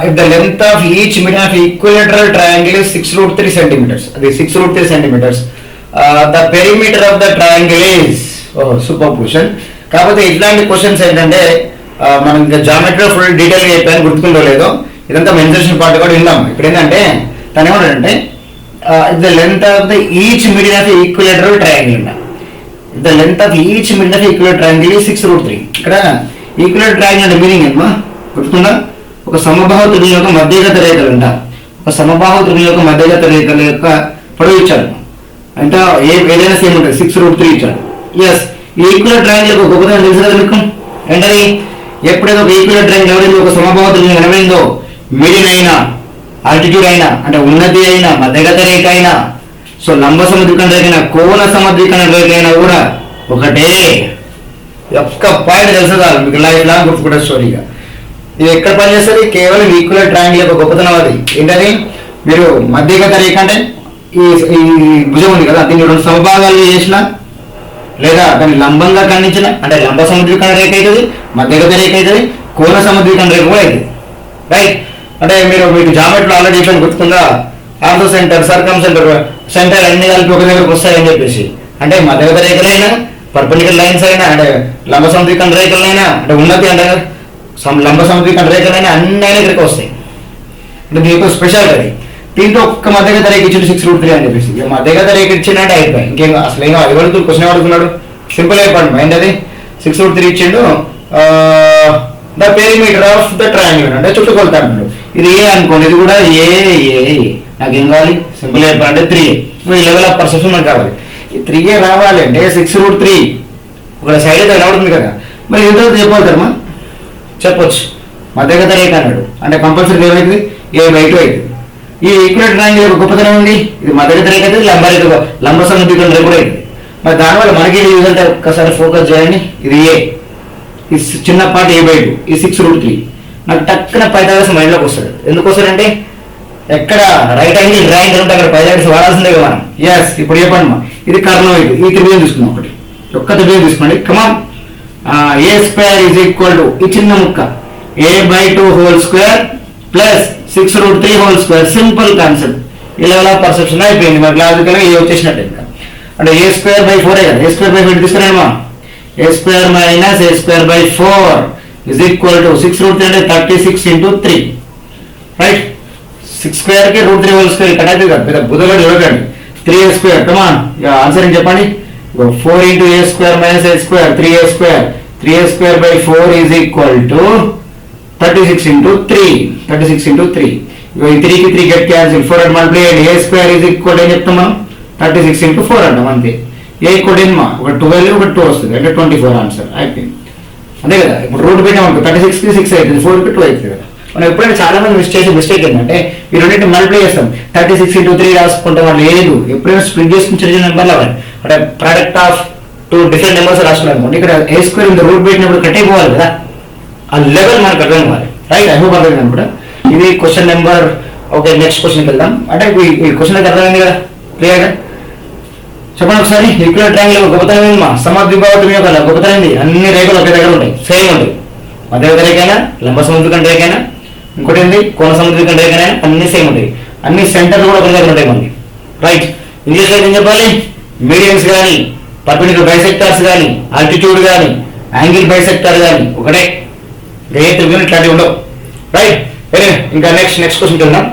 if the length of each median of equilateral triangle is 6 root 3 centimeters, అది 6 root 3 centimeters, the perimeter of the triangle is superposition. కాకపోతే ఇట్లాంటి questions ఏంటంటే మనం ఇంకా geometry full డీటెయిల్గా చెప్పాను, గుర్తుకుందో లేదో, ఇదంతా మెన్సరేషన్ పార్ట్ కూడా విందాం. ఇప్పుడు ఏంటంటే తను ఏమంటాడంటే the length of the each median of equilateral triangle అంట. The length of each median of equilateral triangle 6 root 3. ఇక్కడ ఈక్విలేటరల్ ట్రయాంగిల్ అంటే మీనింగ్ ఏమా గుర్తుందా? ఒక సమబాహు త్రిభుజం యొక్క మధ్యగత రేఖలు అంట. ఒక సమబాహు త్రిభుజం యొక్క మధ్యగత రేఖల యొక్క పొడవు ఇచ్చాడు అంటే ఏదైనా సేమ్ ఉంటుంది, 6 root 3 ఇచ్చాడు. ఎస్, ఈక్విలేటరల్ ట్రయాంగిల్ యొక్క గొప్పతనం తెలుసు కదా మీకు ఏంటది? ఎప్పుడైతే ఒక ఈక్విలేటరల్ ట్రయాంగిల్ ఎవరైతే ఒక సమబాహు త్రిభుజం కనబడిందో, మీడియన్ అయినా ఆల్టిట్యూడ్ అయినా అంటే ఉన్నతి అయినా మధ్యగత రేఖ అయినా, సో లంబ సముద్రికం రేఖ అయినా కోణ సముద్రికం రేఖ అయినా కూడా ఒకటే. ఒక్క పాయింట్ తెలుసు కాదు మీకు, ఇలా గుర్తుకుంటే స్టోరీగా. ఇది ఎక్కడ పనిచేస్తుంది? కేవలం ఈక్విలేటరల్ ట్రయాంగిల్ యొక్క గొప్పతనం అది. ఏంటని? మీరు మధ్యగత రేఖ అంటే ఈ భుజం ఉంది కదా, దీన్ని 2 సమభాగాలు చేసిన లేదా దాన్ని లంబంగా ఖండించిన అంటే లంబ సముద్రికం రేఖ అవుతుంది, మధ్యగత రేఖ అవుతుంది, కోణ సముద్రికం రేఖ కూడా అవుతుంది. రైట్? అంటే మీకు జామెట్రీలో ఆల్రెడీ చెప్పాను, గుర్తుందా? ఆర్థో సెంటర్, సర్కమ్ సెంటర్ అన్ని కలిపి ఒక దగ్గరకు వస్తాయని చెప్పేసి. అంటే మధ్యగత రేఖలైనా, పర్పెండిక్యులర్ లైన్స్ అయినా, అంటే లంబ సముద్రికం రేఖలైనా, అంటే ఉన్నతి అంటే లంబ సముద్రికం రేఖలైనా అన్ని అయినా ఇక్కడికి వస్తాయి. అంటే దీనికి స్పెషల్ అది. దీంట్లో ఒక్క మధ్యగత రేఖ ఇచ్చిండు 6 root 3 అని చెప్పేసి. ఇక మధ్యగత రేఖ ఇచ్చిందంటే అయిపోయి ఇంకేం అసలు ఏమో అడుగుతూ క్వశ్చన్ అడుగుతున్నాడు. సింపుల్ అయిపోయింది మైండ్ అది. 6 root 3 ఇచ్చిండు. The perimeter of the triangle అంటే చుట్టుకొలత అంటున్నాడు. ఇది ఏ అనుకోండి, ఇది కూడా ఏ నాకేం కావాలి? సింపుల్ అయిపోయింది 3. ఇప్పుడు లెవెల్ ఆఫ్ పర్సెప్షన్ మనకు కావాలి. ఈ 3 రావాలి అంటే 6 root 3 ఒక సైడ్ అయితే కనబడుతుంది కదా, మరి ఎంతో చెప్పగలుగుతారమ్మా? చెప్పొచ్చు. మధ్యగత రేఖ అన్నాడు అంటే కంపల్సరీ ఏమైతుంది? A/2 అవుతుంది. ఈ ఈక్విలేటరల్ ట్రయాంగిల్ యొక్క గొప్పతనం ఉంది, ఇది మధ్యగత రేఖ అయితే లంబ సముద్రికం రేఖ కూడా అవుతుంది. మరి దానివల్ల మనకి రిజల్ట్ ఒక్కసారి ఫోకస్ చేయండి. ఇది ఏ, ఈ చిన్న పార్ట్ A/2, ఈ 6 root 3 నాకు టక్కున పైథాగరస్ మైండ్లోకి వస్తుంది. ఎందుకు వస్తాడంటే ఎక్కడ రైట్ యాంగిల్ ట్రయాంగిల్ ఉంటే అక్కడ పైథాగరస్ వాడాల్సిందే కదా మనం. ఎస్, ఇప్పుడు చెప్పండి మా, ఇది కర్ణోయిడ్, ఈ త్రిభుజం తీసుకున్నాం ఒకటి, ఒక్క త్రిభుజం తీసుకోండి. కమాన్, A² ఈజ్ ఈక్వల్ టు ఈ చిన్న ముక్క A/2 whole square plus 6 root 3 whole square. Simple concept. ఈ లెవెల్ ఆఫ్ పర్సెప్షన్ అయిపోయింది మరి. లాజికల్గా ఏ వచ్చేసినట్టు ఇంకా అంటే A²/4 కదా, A²/4 తీసుకున్నామా? A² minus A²/4 is equal to 6 root 3 అంటే 36 into 3. రైట్? 6² కి root 3 హోల్ స్క్వేర్ ఇక్కడ అయితే కదా, పెద్ద బుధగడు చూడకండి. 3A². కమాన్, ఇక ఆన్సర్ ఏం చెప్పండి? 4 into A² minus A², 3A². 3A²/4 is equal to 36 into 3. 36 into 3. ఈ 3 కి 3 గెట్ క్యాన్సిల్, 4 అంటే మల్టిప్లై చేయండి. A² is equal ఏం చెప్తాం మనం? 36 into 4 అంటాం అంతే. ఏ ఈక్వల్ ఏమా? ఒక 12 ఒక 2 వస్తుంది అంటే 24 ఆన్సర్ అయిపోయింది. అంతే కదా. ఇప్పుడు రూట్ పెట్టామనుకో 36 కి 6 అవుతుంది, 4 కి 2 అవుతుంది కదా. మనం ఎప్పుడైనా చాలా మంది మిస్టేక్ ఏంటంటే ఈ రెండింటి మల్టిప్లై చేస్తాం, 36 into 3 రాసుకుంటాం. వాళ్ళు లేదు, ఎప్పుడైనా స్ప్లిట్ చేసుకుని చిన్న చిన్న నెంబర్లు అవ్వాలి అంటే ప్రోడక్ట్ ఆఫ్ 2 డిఫరెంట్ నెంబర్స్ రాసుకున్నాం అనుకోండి, ఇక్కడ A² ఇంత రూట్ పెట్టినప్పుడు కట్ అయిపోవాలి కదా, ఆ లెవెల్ మనకు అర్థం అవ్వాలి. రైట్? ఐ హోప్ అర్థమైంది అనుకుంటా. ఇది క్వశ్చన్ నెంబర్. ఓకే, నెక్స్ట్ క్వశ్చన్కి వెళ్దాం. అంటే ఈ క్వశ్చన్ అయితే అర్థమైంది కదా క్లియర్గా? చెప్పండి ఒకసారి. ఈక్విలేటరల్ ట్రయాంగిల్ గొప్పతనం ఏంటమ్మా? సమద్విబాహు యొక్క గొప్పతనం ఏంటి? అన్ని రేఖలు ఒకే దగ్గర ఉంటాయి, సేమ్ ఉంటాయి. మధ్యగత రేఖ అయినా, లంబ సముద్రికం రేఖ అయినా, ఇంకోటి ఏంటి కోణ సముద్రికం రేఖ అయినా అన్ని సేమ్ ఉంటాయి. అన్ని సెంటర్లు కూడా ఒక దగ్గర ఉంటాయి మనకి. రైట్? ఇంగ్లీష్లో ఏం చెప్పాలి? మీడియన్స్ కానీ, పర్పెండిక్యులర్ బైసెక్టార్స్ కానీ, ఆల్టిట్యూడ్ కానీ, యాంగిల్ బైసెక్టార్ కానీ ఒకటే. ఏ త్రిభుజం ఇట్లాంటివి ఉండవు. రైట్? ఇంకా నెక్స్ట్ క్వశ్చన్కి వెళ్దాం.